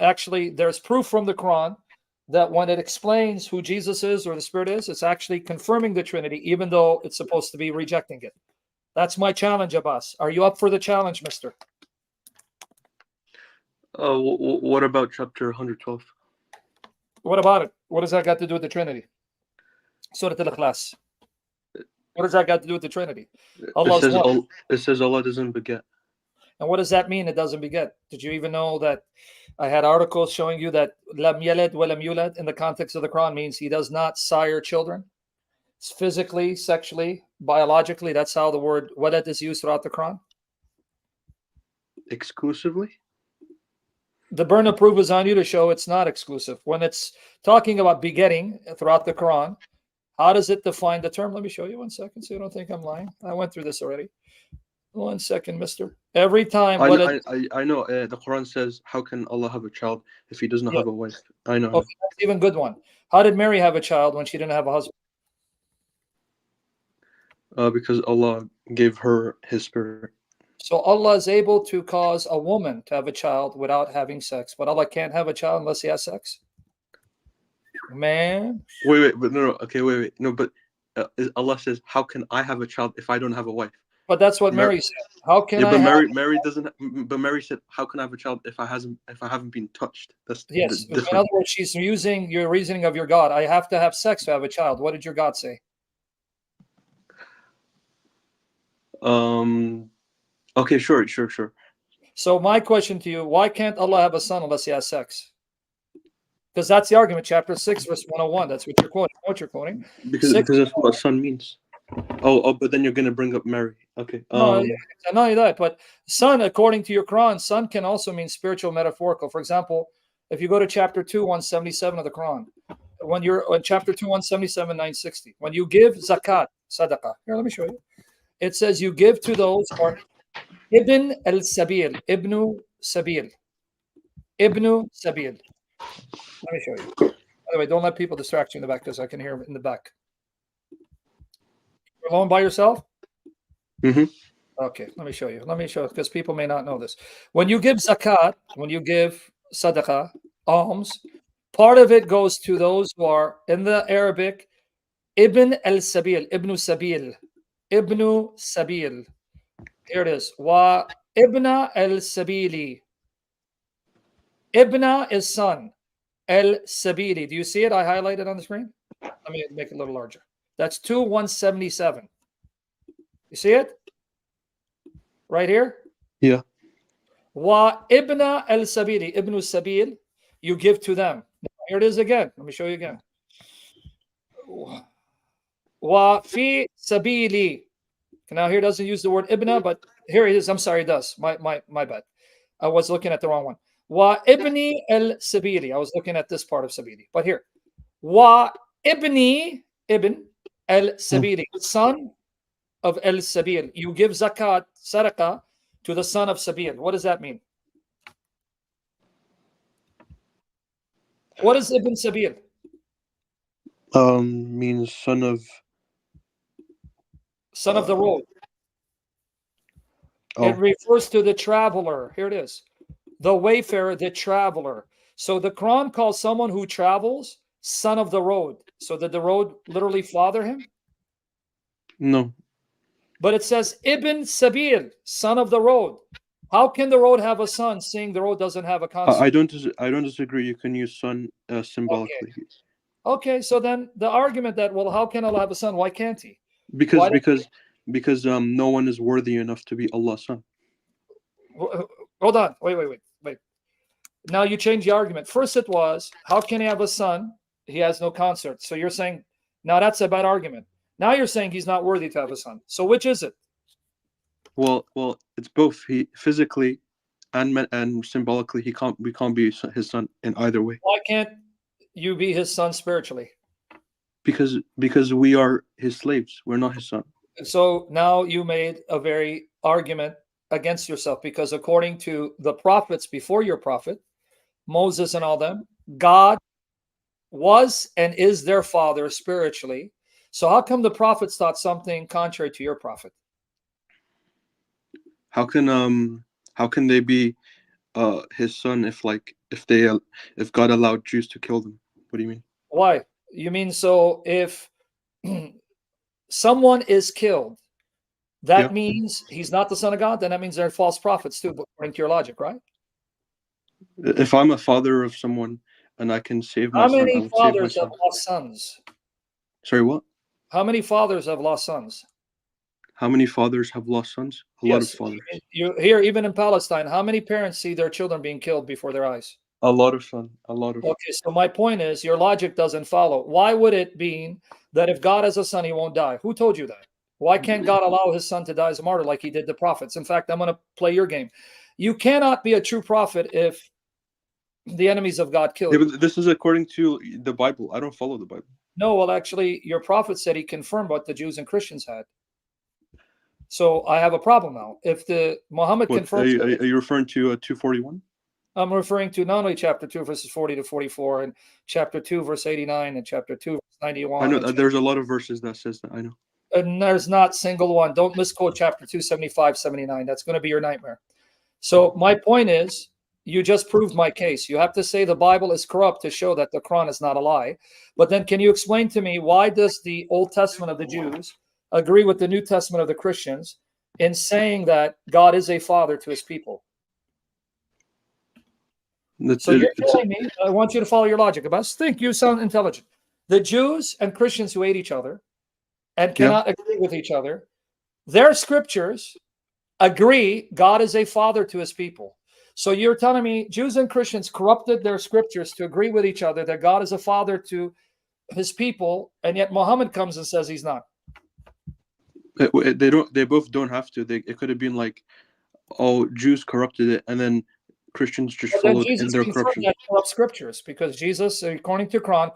actually, there's proof from the Quran that when it explains who Jesus is or the Spirit is, it's actually confirming the Trinity, even though it's supposed to be rejecting it. That's my challenge, Abbas. Are you up for the challenge, mister? What about chapter 112? What about it? What does that got to do with the Trinity? Surah Al-Ikhlas. What does that got to do with the Trinity? Allah's one. It says Allah doesn't beget. And what does that mean? It doesn't beget. Did you even know that I had articles showing you that lam yalid wa lam yulad in the context of the Quran means he does not sire children? It's physically, sexually, biologically. That's how the word walad is used throughout the Quran. Exclusively? The burden of proof is on you to show it's not exclusive. When it's talking about begetting throughout the Quran, how does it define the term? Let me show you 1 second so you don't think I'm lying. I went through this already. 1 second, mister. Every time. I know. The Quran says, how can Allah have a child if he doesn't have a wife? I know. Okay, that's even good one. How did Mary have a child when she didn't have a husband? Because Allah gave her His Spirit. So Allah is able to cause a woman to have a child without having sex, but Allah can't have a child unless he has sex? Man. Wait, but no. Okay, wait. No, but Allah says, how can I have a child if I don't have a wife? But that's what Mary said. How can I? But Mary doesn't. But Mary said, "How can I have a child if I haven't been touched?" That's yes. In other words, she's using your reasoning of your God. I have to have sex to have a child. What did your God say? Okay. Sure. So my question to you: why can't Allah have a son unless he has sex? Because that's the argument. Chapter 6, verse 101. That's what you're quoting. What you're quoting? Because that's what a son means. Oh, but then you're going to bring up Mary. Okay. No, not only that, but son, according to your Quran, son can also mean spiritual, metaphorical. For example, if you go to chapter 2, 177 of the Quran, when you're in chapter 2, 177, 960, when you give zakat, sadaqah, here, let me show you. It says you give to those who are ibn al-sabil, ibnu sabil, ibnu sabil. Let me show you. By the way, don't let people distract you in the back because I can hear them in the back. You're alone by yourself? Mm-hmm. Okay, let me show you because people may not know this. When you give zakat, when you give sadaqah, alms, part of it goes to those who are in the Arabic ibn al-sabil, ibnu sabil, ibnu sabil. Here it is. Wa ibna al-sabili. Ibna is son. Al-sabili. Do you see it? I highlighted on the screen. Let me make it a little larger. That's 2:177. You see it? Right here? Yeah. Wa ibna al-sabili, ibnu sabil, you give to them. Here it is again. Let me show you again. Wa fi sabili. Now here it doesn't use the word ibna, but here it is. I'm sorry, it does. My bad. I was looking at the wrong one. Wa ibni al-sabili. I was looking at this part of sabili. But here. Wa ibn al-sabili, son of al-sabil. You give zakat, sadaqah, to the son of sabil. What does that mean? What is ibn sabil? Means son of the road. It refers to the traveler. Here it is. The wayfarer, the traveler. So the Quran calls someone who travels son of the road. So did the road literally father him? No. But it says Ibn Sabil, son of the road. How can the road have a son, seeing the road doesn't have a concept? I don't disagree. You can use son symbolically. Okay, so then the argument that, well, how can Allah have a son? Why can't he? Because no one is worthy enough to be Allah's son. Hold on. Wait. Now you change the argument. First it was, how can he have a son? He has no consort. So you're saying, now that's a bad argument. Now you're saying he's not worthy to have a son. So which is it? Well, it's both. He physically and symbolically, we can't be his son in either way. Why can't you be his son spiritually? Because we are his slaves. We're not his son. So now you made a very argument against yourself, because according to the prophets before your prophet, Moses and all them, God was and is their father spiritually. So how come the prophets thought something contrary to your prophet? How can they be his son if God allowed Jews to kill them. What do you mean? Why? You mean so if someone is killed, that Yeah. means he's not the son of God? Then that means they're false prophets too, according to your logic, right? If I'm a father of someone and I can save my How son, I many would save my fathers have son. lost sons? Sorry, what? How many fathers have lost sons? How many fathers have lost sons? A lot of Yes. fathers. You here, even in Palestine, how many parents see their children being killed before their eyes? A lot of son. A lot of. Okay, so my point is your logic doesn't follow. Why would it be that if God has a son, he won't die? Who told you that? Why can't God allow his son to die as a martyr like he did the prophets? In fact, I'm going to play your game. You cannot be a true prophet if the enemies of God kill Yeah, you. but this is according to the Bible. I don't follow the Bible. No, well, actually, your prophet said he confirmed what the Jews and Christians had. So I have a problem now. If the Muhammad What confirms, are you referring to? 241. I'm referring to not only chapter 2, verses 40 to 44, and chapter 2, verse 89, and chapter 2, verse I 91. know And there's a lot of verses that says that. I know. and there's not single one. Don't misquote chapter 275, 79. That's going to be your nightmare. So my point is, you just proved my case. You have to say the Bible is corrupt to show that the Quran is not a lie. But then can you explain to me why does the Old Testament of the Jews agree with the New Testament of the Christians in saying that God is a father to his people? So you're telling me, I want you to follow your logic. About think you sound intelligent. The Jews and Christians who hate each other and Yeah. cannot agree with each other, their scriptures agree God is a father to his people. So you're telling me Jews and Christians corrupted their scriptures to agree with each other that God is a father to his people, and yet Muhammad comes and says he's not. They don't. They both don't have to. It could have been like, oh, Jews corrupted it, and then Christians just But then followed in Jesus their confirmed corruption. that corrupt scriptures because Jesus, according to Quran,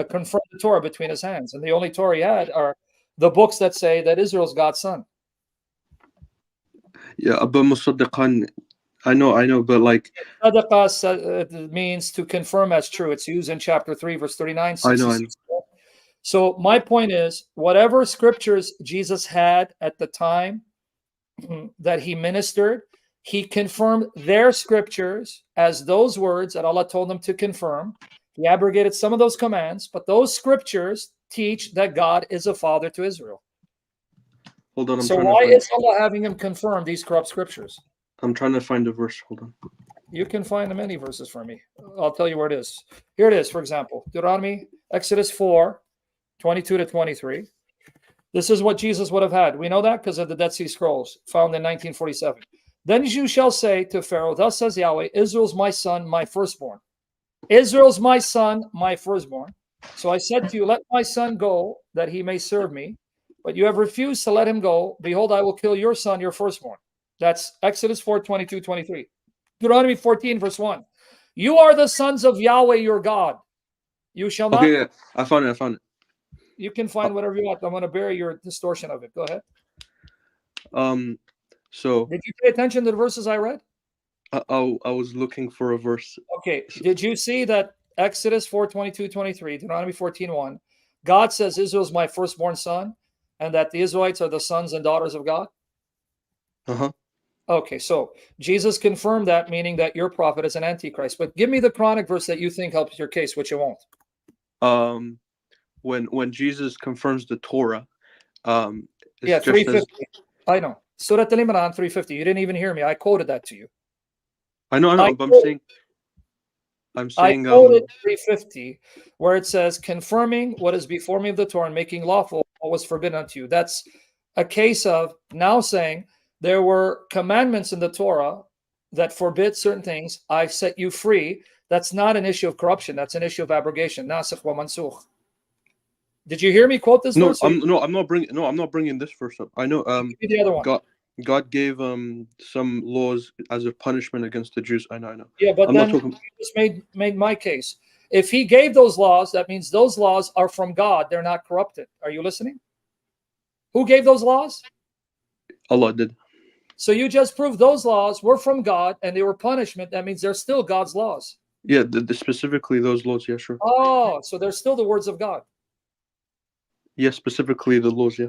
confirmed the Torah between his hands, and the only Torah he had are the books that say that Israel's God's son. Yeah, but musaddiqan. I know, but like. Sadaqah means to confirm as true. It's used in chapter 3, verse 39, I know. 66. So my point is, whatever scriptures Jesus had at the time that he ministered, he confirmed their scriptures as those words that Allah told him to confirm. He abrogated some of those commands, but those scriptures teach that God is a father to Israel. Hold on, So why is Allah having him confirm these corrupt scriptures? I'm trying to find a verse. Hold on. You can find the many verses for me. I'll tell you where it is. Here it is, for example, Deuteronomy, Exodus 4, 22 to 23. This is what Jesus would have had. We know that because of the Dead Sea Scrolls found in 1947. Then you shall say to Pharaoh, thus says Yahweh, Israel's my son, my firstborn. Israel's my son, my firstborn. So I said to you, let my son go, that he may serve me. But you have refused to let him go. Behold, I will kill your son, your firstborn. That's Exodus 4, 22, 23. Deuteronomy 14, verse 1. You are the sons of Yahweh, your God. You shall not. Okay, yeah, I found it. You can find whatever you want. I'm going to bury your distortion of it. Go ahead. So did you pay attention to the verses I read? I was looking for a verse. Okay. Did you see that Exodus 4, 22, 23, Deuteronomy 14, 1, God says Israel's my firstborn son, and that the Israelites are the sons and daughters of God? Uh-huh. Okay, so Jesus confirmed that, meaning that your prophet is an antichrist. But give me the Quranic verse that you think helps your case, which it won't. When Jesus confirms the Torah, yeah, 350. I know. Surah Al-Imran 350. You didn't even hear me. I quoted that to you. I know, but I'm saying I quoted 350, where it says, confirming what is before me of the Torah and making lawful what was forbidden unto you. That's a case of now saying there were commandments in the Torah that forbid certain things. I've set you free. That's not an issue of corruption. That's an issue of abrogation. Nasikh wa mansukh. Did you hear me quote this verse? I'm not bringing this verse up. I know. The other one. God gave some laws as a punishment against the Jews. I know. Yeah, but I'm then not talking... you just made my case. If he gave those laws, that means those laws are from God. They're not corrupted. Are you listening? Who gave those laws? Allah did. So you just proved those laws were from God and they were punishment. That means they're still God's laws. Yeah, specifically those laws. Yeah, sure. Oh, so they're still the words of God. Yeah, specifically the laws. Yeah.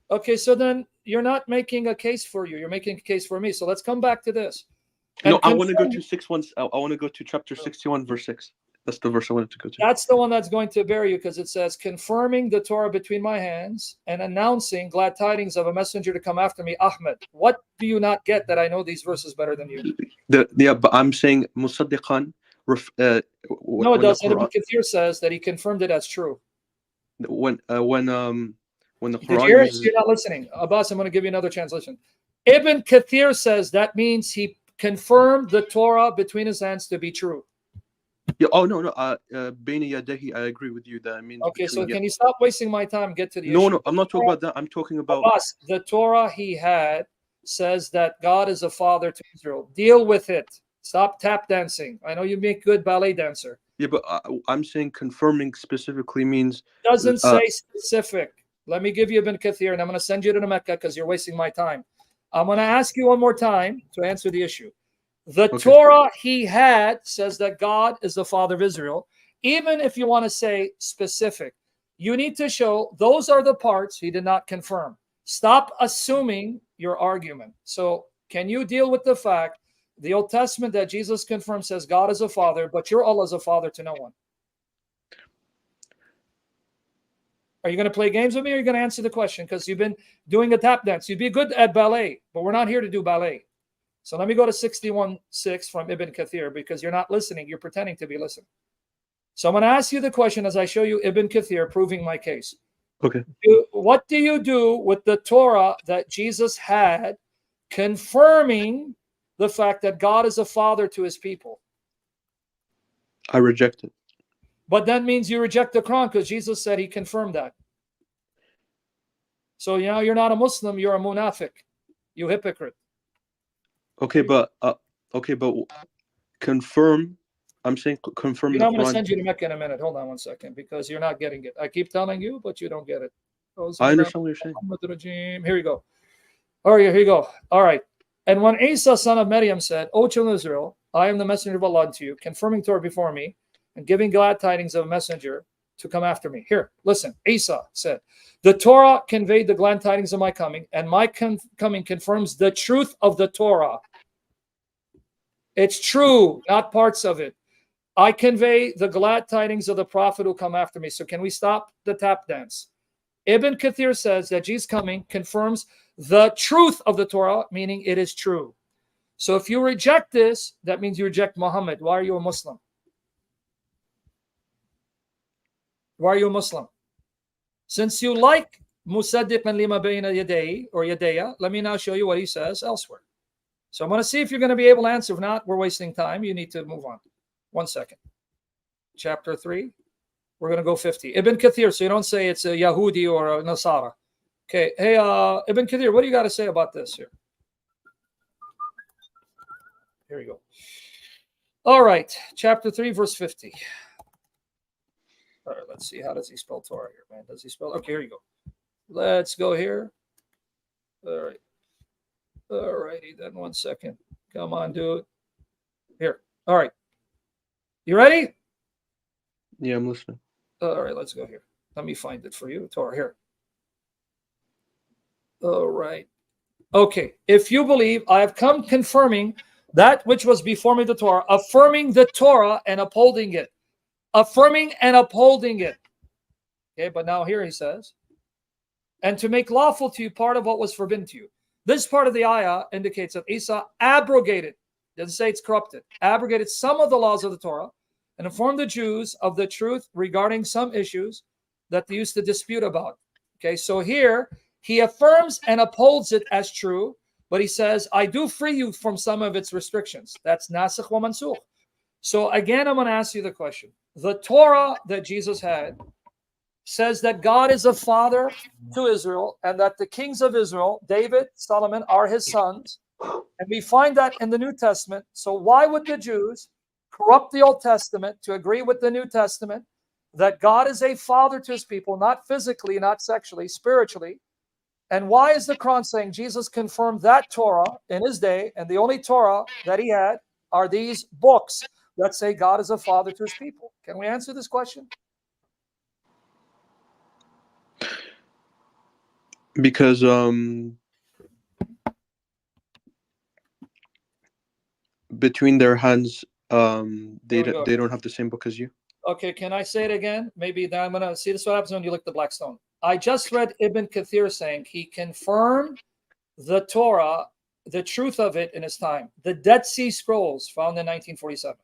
Okay, so then you're not making a case for you. You're making a case for me. So let's come back to this. No, And I want to go to confirm, 6:1. I want to go to chapter 61, verse 6. That's the verse I wanted to go to. that's the one that's going to bury you, because it says, confirming the Torah between my hands and announcing glad tidings of a messenger to come after me, Ahmed. What do you not get that I know these verses better than you? Yeah, but I'm saying musaddiqan. No, it When the doesn't. Ibn Quran, Kathir says that he confirmed it as true. when the Did you Quran hear it? uses, You're not listening. Abbas, I'm going to give you another translation. Ibn Kathir says that means he confirmed the Torah between his hands to be true. yeah. Oh no, Baini Yadehi. I agree with you. That means Okay, so between. Yeah. can you stop wasting my time and get to the No, issue? no, I'm not talking about that. I'm talking about. Abbas, the Torah he had says that God is a father to Israel. Deal with it. Stop tap dancing. I know you make good ballet dancer. Yeah, but I'm saying confirming specifically means. Doesn't Uh, say specific. Let me give you Ibn Kathir, and I'm going to send you to Mecca because you're wasting my time. I'm going to ask you one more time to answer the issue. The okay. Torah he had says that God is the father of Israel. Even if you want to say specific, you need to show those are the parts he did not confirm. Stop assuming your argument. So, can you deal with the fact the Old Testament that Jesus confirmed says God is a father, but your Allah is a father to no one? Are you going to play games with me, or are you going to answer the question? Because you've been doing a tap dance. You'd be good at ballet, but we're not here to do ballet. So let me go to 61:6 from Ibn Kathir, because you're not listening. You're pretending to be listening. So I'm going to ask you the question as I show you Ibn Kathir proving my case. Okay. What do you do with the Torah that Jesus had confirming the fact that God is a father to his people? I reject it. But that means you reject the Quran, because Jesus said he confirmed that. So now you're not a Muslim, you're a munafiq. You hypocrite. Okay, but confirm. I'm saying confirm You know, the I'm going to Quran. send you to Mecca in a minute. Hold on one second, because you're not getting it. I keep telling you, but you don't get it. I understand what you're saying. Here you go. All right, here you go. All right. And when Isa, son of Maryam, said, O children of Israel, I am the messenger of Allah unto you, confirming Torah before me, and giving glad tidings of a messenger to come after me. Here, listen. Isa said, the Torah conveyed the glad tidings of my coming, and my coming confirms the truth of the Torah. It's true, not parts of it. I convey the glad tidings of the prophet who come after me. So can we stop the tap dance? Ibn Kathir says that Jesus coming confirms the truth of the Torah, meaning it is true. So if you reject this, that means you reject Muhammad. Why are you a Muslim? Why are you a Muslim? Since you like Musaddiqan lima bayna yaday or yadeya, let me now show you what he says elsewhere. So I'm going to see if you're going to be able to answer. If not, we're wasting time. You need to move on. 1 second. Chapter 3. We're going to go 50. Ibn Kathir, so you don't say it's a Yahudi or a Nasara. Okay. Hey, Ibn Kathir, what do you got to say about this here? Here we go. All right. Chapter 3, verse 50. All right, let's see. How does he spell Torah here, man? Does he spell? Okay, here you go. Let's go here. All right. All righty, then 1 second. Come on, dude. Here. All right. You ready? Yeah, I'm listening. All right, let's go here. Let me find it for you. Torah here. All right. Okay. If you believe, I have come confirming that which was before me, the Torah, affirming the Torah and upholding it. Affirming and upholding it. Okay, but now here he says, and to make lawful to you part of what was forbidden to you. This part of the ayah indicates that Isa abrogated, doesn't say it's corrupted, abrogated some of the laws of the Torah and informed the Jews of the truth regarding some issues that they used to dispute about. Okay, so here he affirms and upholds it as true, but he says, I do free you from some of its restrictions. That's nasikh wa mansukh. So again, I'm going to ask you the question. The Torah that Jesus had says that God is a father to Israel and that the kings of Israel, David, Solomon, are his sons. And we find that in the New Testament. So why would the Jews corrupt the Old Testament to agree with the New Testament that God is a father to his people, not physically, not sexually, spiritually? And why is the Quran saying Jesus confirmed that Torah in his day, and the only Torah that he had are these books that say God is a father to his people? Can we answer this question? Because between their hands, There we go. they don't have the same book as you. Okay, can I say it again? Maybe then I'm gonna see this. What happens when you lick the black stone? I just read Ibn Kathir saying he confirmed the Torah, the truth of it in his time. The Dead Sea Scrolls found in 1947,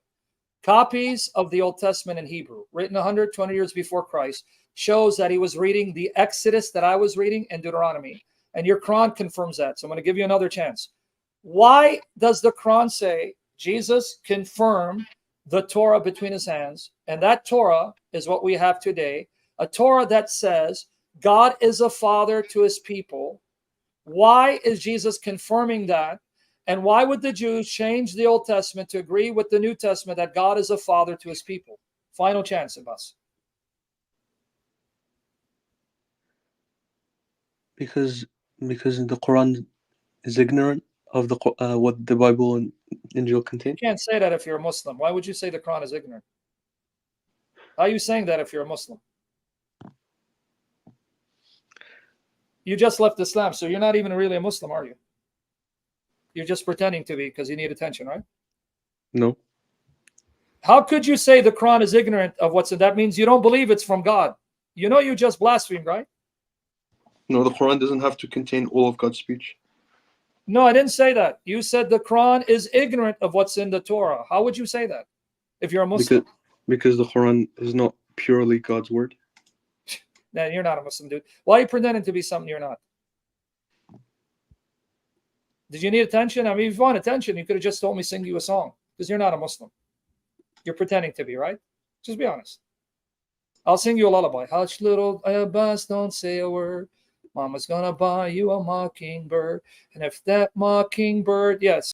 copies of the Old Testament in Hebrew, written 120 years before Christ, shows that he was reading the Exodus that I was reading and Deuteronomy. And your Quran confirms that. So I'm going to give you another chance. Why does the Quran say Jesus confirmed the Torah between his hands? And that Torah is what we have today, a Torah that says God is a father to his people. Why is Jesus confirming that? And why would the Jews change the Old Testament to agree with the New Testament that God is a father to his people? Final chance, Abbas. Because the Quran is ignorant of the what the Bible and Injil contain. You can't say that if you're a Muslim. Why would you say the Quran is ignorant? How are you saying that if you're a Muslim? You just left Islam, so you're not even really a Muslim, are you? You're just pretending to be because you need attention, right? No. How could you say the Quran is ignorant of what's in? That means you don't believe it's from God. You know you just blasphemed, right? No, the Quran doesn't have to contain all of God's speech. No, I didn't say that. You said the Quran is ignorant of what's in the Torah. How would you say that if you're a Muslim? Because the Quran is not purely God's word. Nah, you're not a Muslim, dude. Why are you pretending to be something you're not? Did you need attention? I mean, if you want attention, you could have just told me sing you a song because you're not a Muslim. You're pretending to be, right? Just be honest. I'll sing you a lullaby. Hush, little Abbas, don't say a word. Mama's gonna buy you a mockingbird. And if that mockingbird, yes,